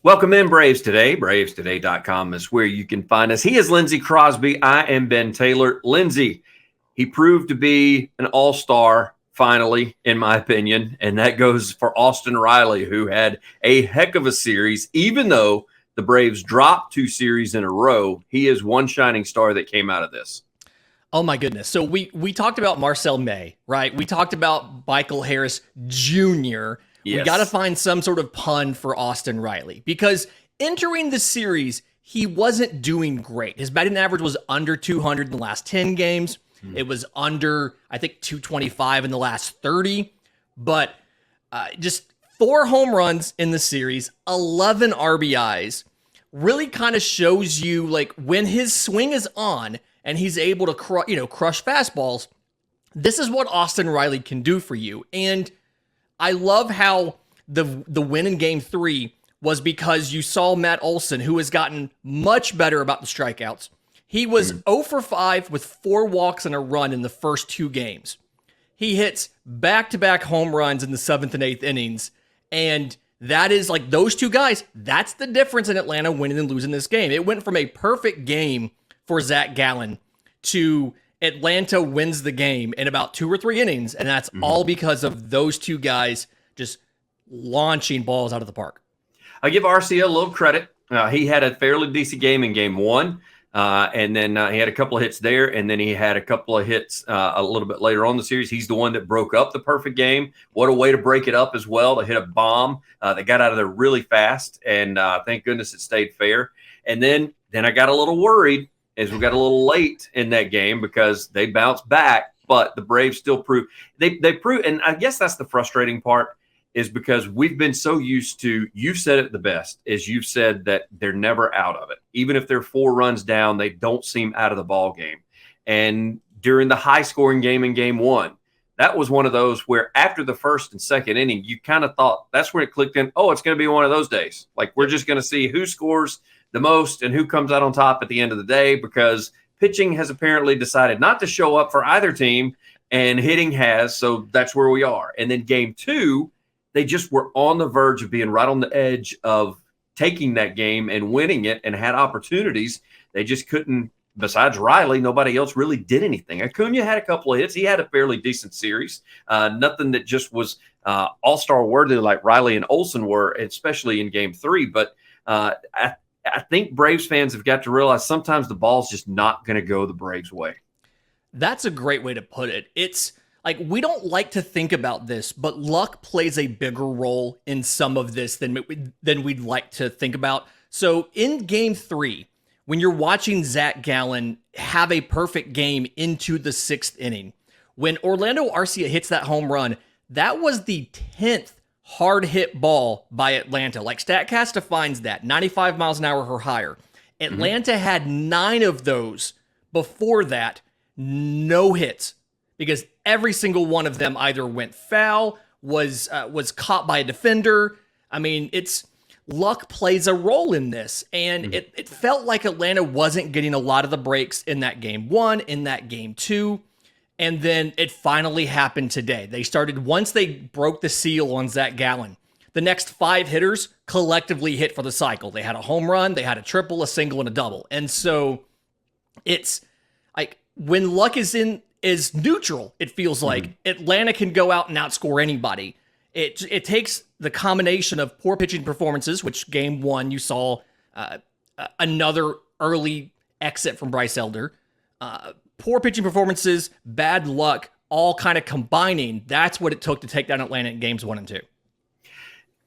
Welcome in, Braves Today. BravesToday.com is where you can find us. He is Lindsay Crosby. I am Ben Taylor. Lindsay, he proved to be an all-star finally, in my opinion, and that goes for Austin Riley, who had a heck of a series. Even though the Braves dropped 2 series in a row, he is one shining star that came out of this. Oh my goodness. So we talked about Marcel May, right? We talked about Michael Harris Jr. Yes. We got to find some sort of pun for Austin Riley because entering the series, he wasn't doing great. His batting average was under 200 in the last 10 games. It was under, I think, 225 in the last 30. But just 4 home runs in the series, 11 RBIs, really kind of shows you like when his swing is on and he's able to crush fastballs, this is what Austin Riley can do for you. And I love how the win in Game 3 was because you saw Matt Olsen, who has gotten much better about the strikeouts. He was 0 for 5 with 4 walks and a run in the first 2 games. He hits back-to-back home runs in the 7th and 8th innings, and that is like those 2 guys, that's the difference in Atlanta winning and losing this game. It went from a perfect game for Zach Gallen to Atlanta wins the game in about 2 or 3 innings, and that's all because of those 2 guys just launching balls out of the park. I give RCA a little credit. He had a fairly decent game in Game 1, and then he had a couple of hits there, and then he had a couple of hits a little bit later on in the series. He's the one that broke up the perfect game. What a way to break it up as well, to hit a bomb that got out of there really fast, and thank goodness it stayed fair. And then I got a little worried as we got a little late in that game because they bounced back, but the Braves still proved they proved, and I guess that's the frustrating part, is because we've been so used to, you've said it the best, is you've said that they're never out of it. Even if they're 4 runs down, they don't seem out of the ball game. And during the high-scoring game in Game 1, that was one of those where after the first and second inning, you kind of thought that's when it clicked in, oh, it's going to be one of those days. Like we're just going to see who scores the most and who comes out on top at the end of the day, because pitching has apparently decided not to show up for either team and hitting has. So that's where we are. And then Game 2, they just were on the verge of being right on the edge of taking that game and winning it and had opportunities. They just couldn't. Besides Riley, nobody else really did anything. Acuna had a couple of hits. He had a fairly decent series. Nothing that just was all-star worthy like Riley and Olsen were, especially in Game 3. But I think Braves fans have got to realize sometimes the ball's just not going to go the Braves' way. That's a great way to put it. It's like we don't like to think about this, but luck plays a bigger role in some of this than we'd like to think about. So in Game 3, when you're watching Zach Gallen have a perfect game into the 6th inning, when Orlando Arcia hits that home run, that was the 10th hard hit ball by Atlanta. Like StatCast defines that 95 miles an hour or higher. Atlanta had 9 of those before that, no hits, because every single one of them either went foul, was caught by a defender. I mean, it's luck plays a role in this, and it felt like Atlanta wasn't getting a lot of the breaks in that Game 1, in that Game 2. And then it finally happened today. They started, once they broke the seal on Zach Gallen, the next 5 hitters collectively hit for the cycle. They had a home run, they had a triple, a single, and a double. And so it's like when luck is neutral, it feels like Atlanta can go out and outscore anybody. It takes the combination of poor pitching performances, which Game 1 you saw another early exit from Bryce Elder, poor pitching performances, bad luck, all kind of combining. That's what it took to take down Atlanta in Games 1 and 2.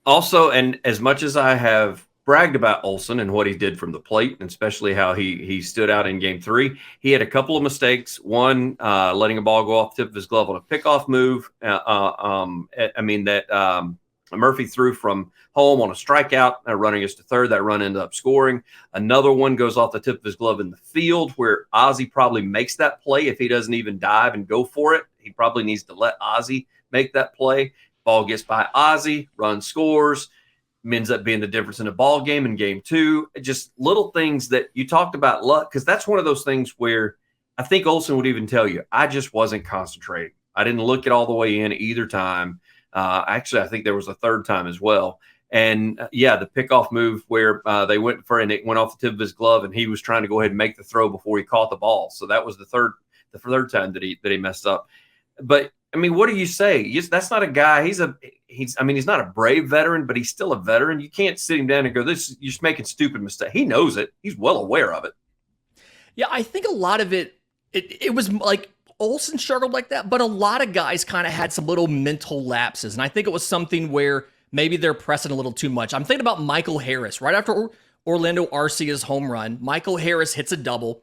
Also, and as much as I have bragged about Olsen and what he did from the plate, and especially how he stood out in Game 3, he had a couple of mistakes. One, letting a ball go off the tip of his glove on a pickoff move. Murphy threw from home on a strikeout, running us to third. That run ended up scoring. Another one goes off the tip of his glove in the field where Ozzie probably makes that play. If he doesn't even dive and go for it, he probably needs to let Ozzie make that play. Ball gets by Ozzie, run scores, ends up being the difference in a ball game in Game 2. Just little things that you talked about luck, because that's one of those things where I think Olsen would even tell you, I just wasn't concentrating. I didn't look it all the way in either time. Actually, I think there was a third time as well. And the pickoff move where they went for, and it went off the tip of his glove, and he was trying to go ahead and make the throw before he caught the ball. So that was the third time that he messed up. But I mean, what do you say? That's not a guy. He's not a brave veteran, but he's still a veteran. You can't sit him down and go, you're just making stupid mistakes. He knows it. He's well aware of it. Yeah, I think a lot of it was like Olsen struggled like that, but a lot of guys kind of had some little mental lapses. And I think it was something where maybe they're pressing a little too much. I'm thinking about Michael Harris. Right after Orlando Arcia's home run, Michael Harris hits a double,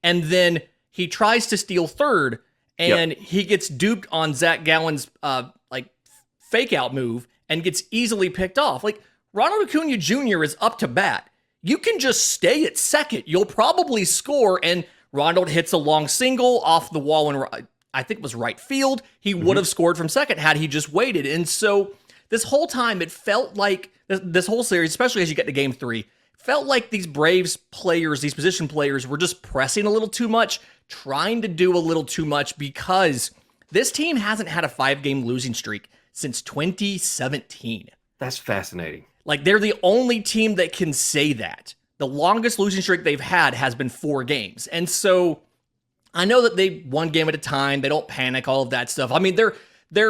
and then he tries to steal third, and he gets duped on Zach Gallen's fake out move and gets easily picked off. Like, Ronald Acuna Jr. is up to bat. You can just stay at second. You'll probably score. And Ronald hits a long single off the wall, and I think it was right field. He would have scored from second had he just waited. And so this whole time, it felt like this whole series, especially as you get to game 3, felt like these Braves players, these position players, were just pressing a little too much, trying to do a little too much, because this team hasn't had a 5-game losing streak since 2017. That's fascinating. Like, they're the only team that can say that. The longest losing streak they've had has been 4 games. And so I know that they one game at a time. They don't panic, all of that stuff. I mean, their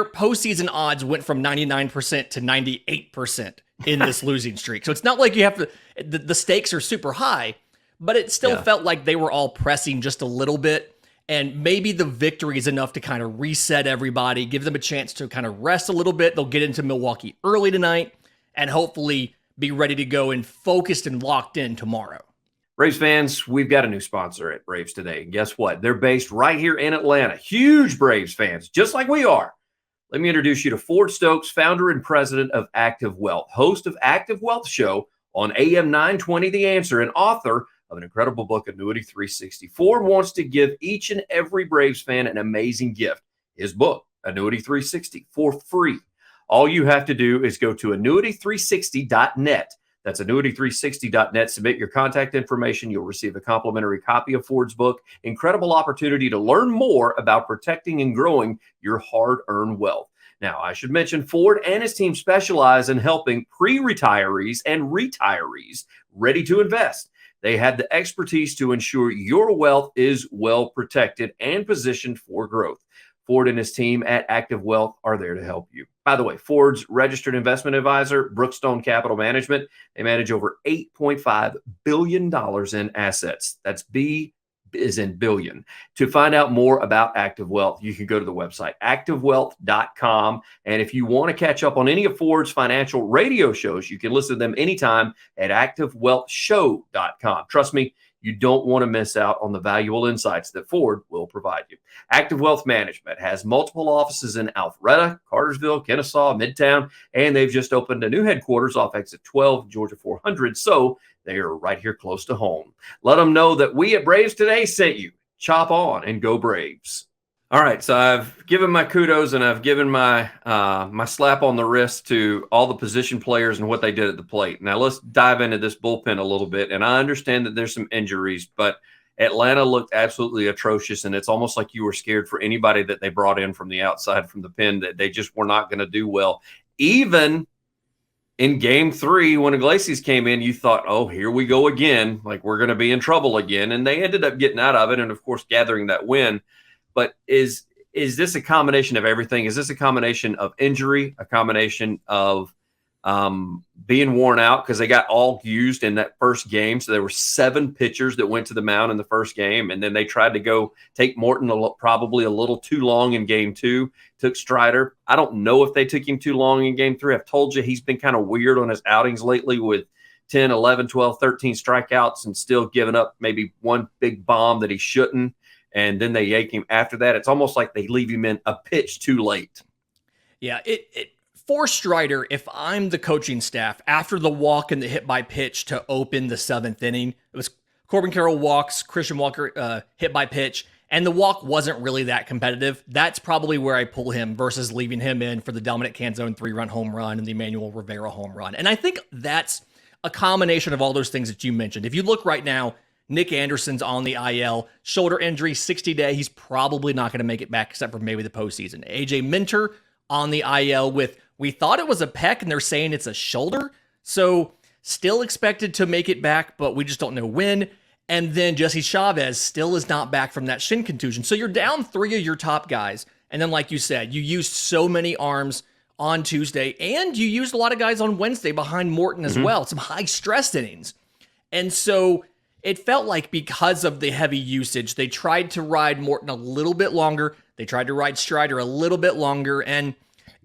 postseason odds went from 99% to 98% in this losing streak. So it's not like you have to, the stakes are super high, but it still felt like they were all pressing just a little bit. And maybe the victory is enough to kind of reset everybody, give them a chance to kind of rest a little bit. They'll get into Milwaukee early tonight and hopefully be ready to go and focused and locked in tomorrow. Braves fans, we've got a new sponsor at Braves Today. Guess what? They're based right here in Atlanta. Huge Braves fans, just like we are. Let me introduce you to Ford Stokes, founder and president of Active Wealth, host of Active Wealth Show on AM 920 The Answer, and author of an incredible book, Annuity 360. Ford wants to give each and every Braves fan an amazing gift. His book, Annuity 360, for free. All you have to do is go to annuity360.net. That's annuity360.net. Submit your contact information. You'll receive a complimentary copy of Ford's book. Incredible opportunity to learn more about protecting and growing your hard-earned wealth. Now, I should mention Ford and his team specialize in helping pre-retirees and retirees ready to invest. They have the expertise to ensure your wealth is well protected and positioned for growth. Ford and his team at Active Wealth are there to help you. By the way, Ford's registered investment advisor, Brookstone Capital Management, they manage over $8.5 billion in assets. That's B is in billion. To find out more about Active Wealth, you can go to the website, activewealth.com. And if you want to catch up on any of Ford's financial radio shows, you can listen to them anytime at activewealthshow.com. Trust me, you don't want to miss out on the valuable insights that Ford will provide you. Active Wealth Management has multiple offices in Alpharetta, Cartersville, Kennesaw, Midtown, and they've just opened a new headquarters off exit 12, Georgia 400. So they are right here close to home. Let them know that we at Braves Today sent you. Chop on and go Braves. All right, so I've given my kudos and I've given my my slap on the wrist to all the position players and what they did at the plate. Now let's dive into this bullpen a little bit. And I understand that there's some injuries, but Atlanta looked absolutely atrocious, and it's almost like you were scared for anybody that they brought in from the outside from the pen, that they just were not going to do well. Even in game 3, when Iglesias came in, you thought, oh, here we go again. Like, we're going to be in trouble again. And they ended up getting out of it and, of course, gathering that win. But is this a combination of everything? Is this a combination of injury, a combination of being worn out because they got all used in that first game? So there were 7 pitchers that went to the mound in the first game, and then they tried to go take Morton probably a little too long in game 2, took Strider. I don't know if they took him too long in game 3. I've told you he's been kind of weird on his outings lately with 10, 11, 12, 13 strikeouts and still giving up maybe one big bomb that he shouldn't. And then they yank him after that. It's almost like they leave him in a pitch too late. Yeah, for Strider, if I'm the coaching staff, after the walk and the hit by pitch to open the 7th inning, it was Corbin Carroll walks, Christian Walker hit by pitch, and the walk wasn't really that competitive. That's probably where I pull him versus leaving him in for the Dominic Canzone 3-run home run and the Emmanuel Rivera home run. And I think that's a combination of all those things that you mentioned. If you look right now, Nick Anderson's on the IL, shoulder injury, 60-day. He's probably not going to make it back except for maybe the postseason. AJ Minter on the IL with, we thought it was a pec and they're saying it's a shoulder. So still expected to make it back, but we just don't know when. And then Jesse Chavez still is not back from that shin contusion. So you're down 3 of your top guys. And then, like you said, you used so many arms on Tuesday, and you used a lot of guys on Wednesday behind Morton as well, some high stress innings. And so it felt like because of the heavy usage, they tried to ride Morton a little bit longer. They tried to ride Strider a little bit longer. And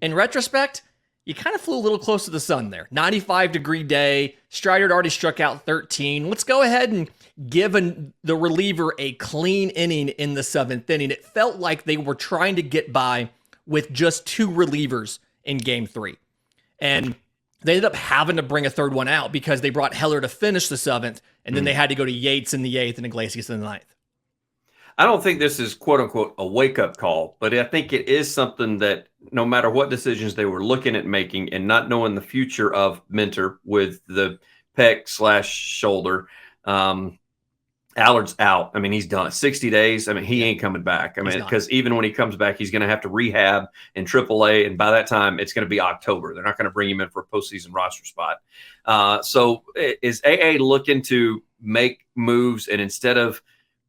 in retrospect, you kind of flew a little close to the sun there. 95-degree day. Strider had already struck out 13. Let's go ahead and give the reliever a clean inning in the 7th inning. It felt like they were trying to get by with just 2 relievers in Game 3. And they ended up having to bring a third one out because they brought Heller to finish the 7th, and then they had to go to Yates in the 8th and Iglesias in the 9th. I don't think this is quote unquote a wake up call, but I think it is something that no matter what decisions they were looking at making and not knowing the future of Minter with the pec/shoulder, Allard's out. I mean, he's done 60 days. I mean, he ain't coming back. I mean, because even when he comes back, he's going to have to rehab in AAA. And by that time, it's going to be October. They're not going to bring him in for a postseason roster spot. So is AA looking to make moves, and instead of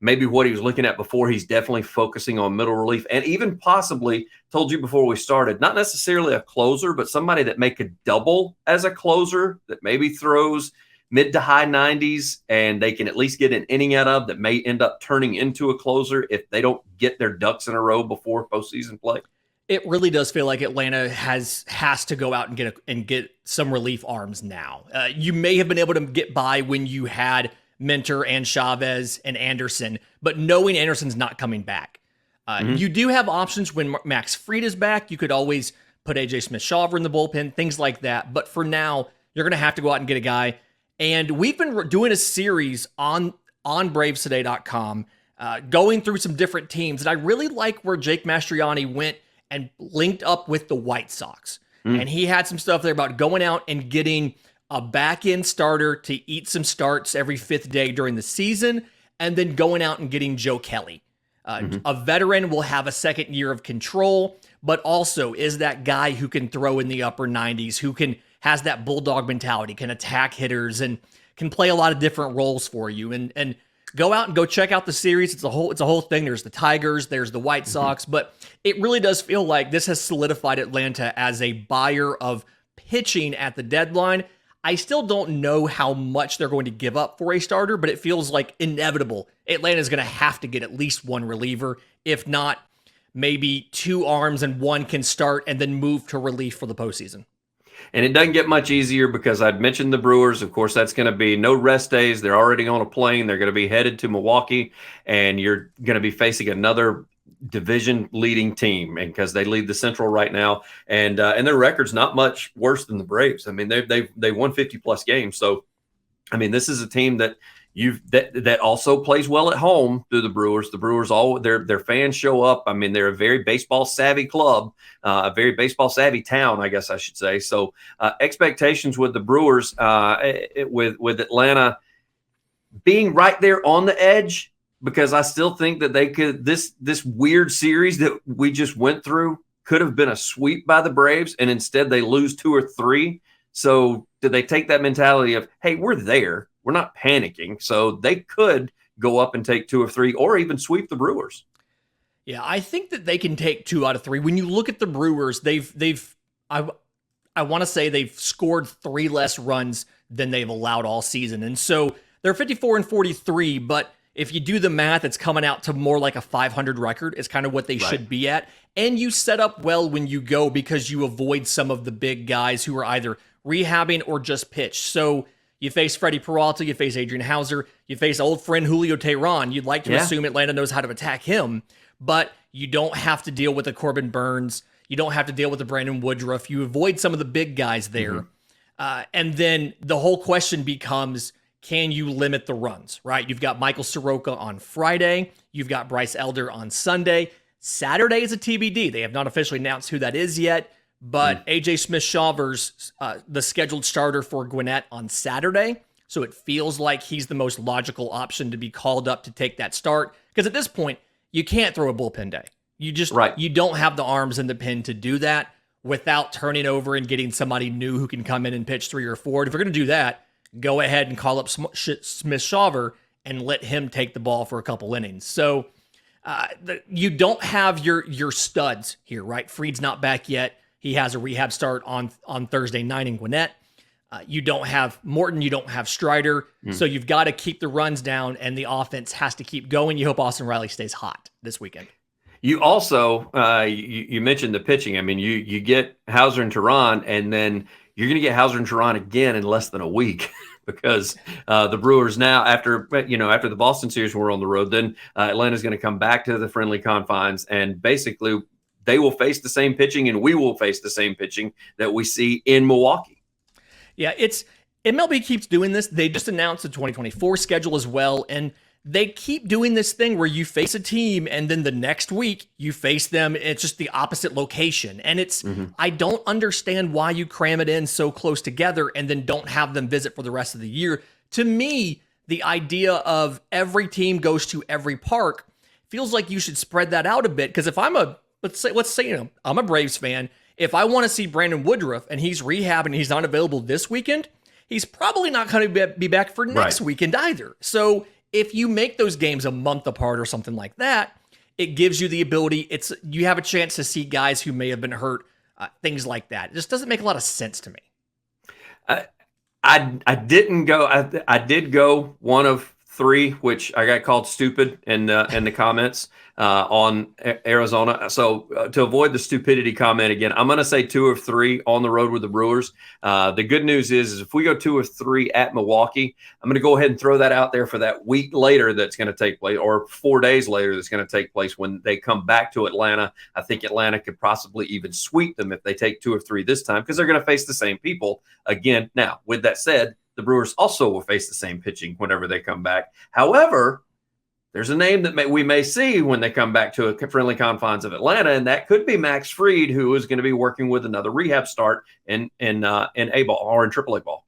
maybe what he was looking at before, he's definitely focusing on middle relief, and even possibly, told you before we started, not necessarily a closer, but somebody that may could double as a closer, that maybe throws mid to high 90s, and they can at least get an inning out of, that may end up turning into a closer if they don't get their ducks in a row before postseason play. It really does feel like Atlanta has to go out and get some relief arms now. You may have been able to get by when you had Minter and Chavez and Anderson, but knowing Anderson's not coming back, you do have options when Max Fried is back. You could always put AJ Smith-Shawver in the bullpen, things like that. But for now, you're going to have to go out and get a guy. And we've been doing a series on BravesToday.com, going through some different teams. And I really like where Jake Mastriani went and linked up with the White Sox. And he had some stuff there about going out and getting a back-end starter to eat some starts every 5th day during the season, and then going out and getting Joe Kelly. A veteran will have a second year of control, but also is that guy who can throw in the upper 90s, who has that bulldog mentality, can attack hitters, and can play a lot of different roles for you. And go out and go check out the series. It's a whole thing. There's the Tigers, there's the White Sox, but it really does feel like this has solidified Atlanta as a buyer of pitching at the deadline. I still don't know how much they're going to give up for a starter, but it feels like inevitable. Atlanta's going to have to get at least one reliever. If not, maybe 2 arms and 1 can start and then move to relief for the postseason. And it doesn't get much easier because I'd mentioned the Brewers. Of course, that's going to be no rest days. They're already on a plane. They're going to be headed to Milwaukee, and you're going to be facing another division leading team, and because they lead the Central right now, and their record's not much worse than the Braves. I mean, they won 50 plus games. So, I mean, this is a team that that also plays well at home through the Brewers. The Brewers, all their fans show up. I mean, they're a very baseball savvy club, a very baseball savvy town, I guess I should say. So expectations with the Brewers, with Atlanta being right there on the edge, because I still think that they could, this weird series that we just went through could have been a sweep by the Braves, and instead they lose 2 or 3. So do they take that mentality of, hey, we're there, we're not panicking, so they could go up and take 2 or 3 or even sweep the Brewers? Yeah, I think that they can take 2 out of 3. When you look at the Brewers, I want to say they've scored 3 less runs than they've allowed all season. And so they're 54-43, but if you do the math, it's coming out to more like a 500 record. It's kind of what they should be at. And you set up well when you go because you avoid some of the big guys who are either rehabbing or just pitch. So you face Freddie Peralta, you face Adrian Hauser, you face old friend Julio Teheran. You'd like to assume Atlanta knows how to attack him, but you don't have to deal with a Corbin Burns. You don't have to deal with a Brandon Woodruff. You avoid some of the big guys there. And then the whole question becomes, can you limit the runs, right? You've got Michael Soroka on Friday. You've got Bryce Elder on Sunday. Saturday is a TBD. They have not officially announced who that is yet, but AJ Smith-Shawver's the scheduled starter for Gwinnett on Saturday. So it feels like he's the most logical option to be called up to take that start. Because at this point, you can't throw a bullpen day. You just, you don't have the arms in the pen to do that. without turning over and getting somebody new who can come in and pitch 3 or 4. If you're going to do that, go ahead and call up Smith-Shawver and let him take the ball for a couple innings. So you don't have your studs here, right? Fried's not back yet. He has a rehab start on Thursday night in Gwinnett. You don't have Morton. You don't have Strider. So you've got to keep the runs down, and the offense has to keep going. You hope Austin Riley stays hot this weekend. You also, you mentioned the pitching. I mean, you get Hauser and Tehran, and then you're going to get Hauser and Tehran again in less than a week because the Brewers now, after the Boston series were on the road, then Atlanta's going to come back to the friendly confines, and basically they will face the same pitching, and we will face the same pitching that we see in Milwaukee. Yeah, MLB keeps doing this. They just announced the 2024 schedule as well, and they keep doing this thing where you face a team and then the next week you face them. It's just the opposite location. And I don't understand why you cram it in so close together and then don't have them visit for the rest of the year. To me, the idea of every team goes to every park feels like you should spread that out a bit. Because if I'm let's say I'm a Braves fan. If I want to see Brandon Woodruff and he's rehabbing and he's not available this weekend, he's probably not going to be back for next weekend either. So if you make those games a month apart or something like that, it gives you the ability. You have a chance to see guys who may have been hurt, things like that. It just doesn't make a lot of sense to me. I didn't go. I did go one of 3, which I got called stupid in the comments on Arizona. So to avoid the stupidity comment again, I'm going to say 2 of 3 on the road with the Brewers. The good news is if we go 2 of 3 at Milwaukee, I'm going to go ahead and throw that out there for that week later that's going to take place, or 4 days later that's going to take place when they come back to Atlanta. I think Atlanta could possibly even sweep them if they take 2 of 3 this time because they're going to face the same people again. Now, with that said, the Brewers also will face the same pitching whenever they come back. However, there's a name that we may see when they come back to a friendly confines of Atlanta, and that could be Max Fried, who is going to be working with another rehab start in A ball or in AAA ball.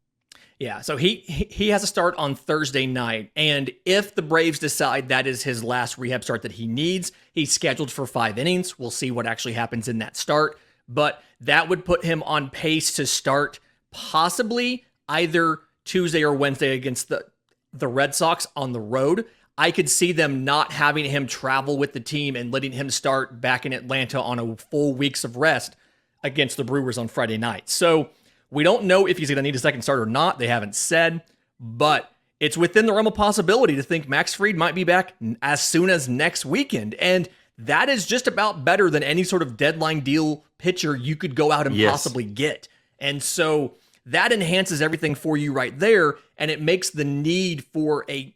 Yeah, so he has a start on Thursday night, and if the Braves decide that is his last rehab start that he needs, he's scheduled for 5 innings. We'll see what actually happens in that start, but that would put him on pace to start possibly either Tuesday or Wednesday against the Red Sox on the road. I could see them not having him travel with the team and letting him start back in Atlanta on a full weeks of rest against the Brewers on Friday night. So we don't know if he's going to need a second start or not. They haven't said, but it's within the realm of possibility to think Max Fried might be back as soon as next weekend. And that is just about better than any sort of deadline deal pitcher you could go out and possibly get. And so that enhances everything for you right there, and it makes the need for a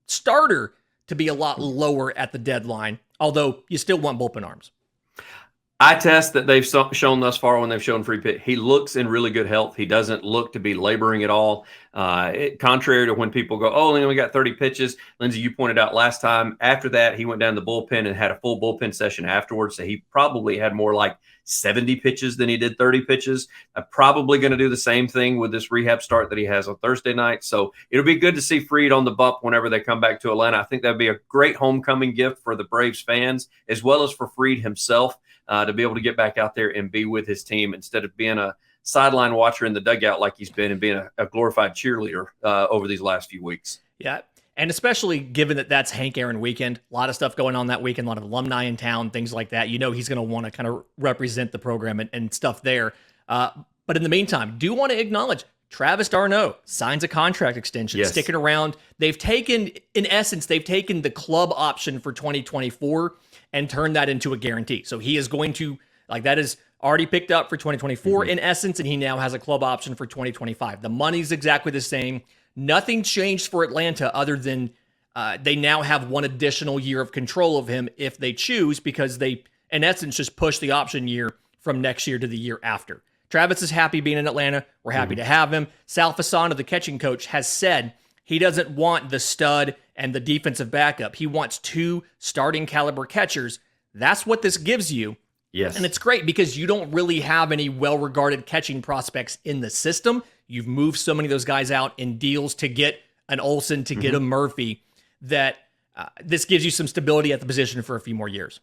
starter to be a lot lower at the deadline, although you still want bullpen arms. Eye test that they've shown thus far when they've shown Free Pit, he looks in really good health. He doesn't look to be laboring at all. Contrary to when people go, oh, we got 30 pitches. Lindsay, you pointed out last time. After that, he went down to the bullpen and had a full bullpen session afterwards. So he probably had more like 70 pitches than he did 30 pitches. I'm probably going to do the same thing with this rehab start that he has on Thursday night. So it'll be good to see Fried on the bump whenever they come back to Atlanta. I think that'd be a great homecoming gift for the Braves fans, as well as for Fried himself. To be able to get back out there and be with his team instead of being a sideline watcher in the dugout like he's been and being a glorified cheerleader over these last few weeks. Yeah, and especially given that that's Hank Aaron weekend, a lot of stuff going on that weekend, a lot of alumni in town, things like that. You know he's going to want to kind of represent the program and stuff there. But in the meantime, do want to acknowledge Travis d'Arnaud signs a contract extension, sticking around. They've taken the club option for 2024 and turned that into a guarantee. So he is going to, that is already picked up for 2024 in essence, and he now has a club option for 2025. The money's exactly the same. Nothing changed for Atlanta other than they now have one additional year of control of him if they choose, because they, in essence, just push the option year from next year to the year after. Travis is happy being in Atlanta. We're happy to have him. Sal Fasano, the catching coach, has said he doesn't want the stud and the defensive backup. He wants 2 starting caliber catchers. That's what this gives you. Yes. And it's great because you don't really have any well-regarded catching prospects in the system. You've moved so many of those guys out in deals to get an Olsen, to get a Murphy, that this gives you some stability at the position for a few more years.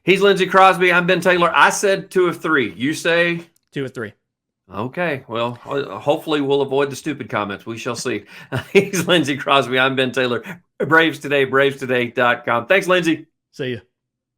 He's Lindsay Crosby. I'm Ben Taylor. I said 2 of 3. You say 2 of 3. Okay. Well, hopefully we'll avoid the stupid comments. We shall see. He's Lindsay Crosby. I'm Ben Taylor. Braves Today, bravestoday.com. Thanks, Lindsay. See you.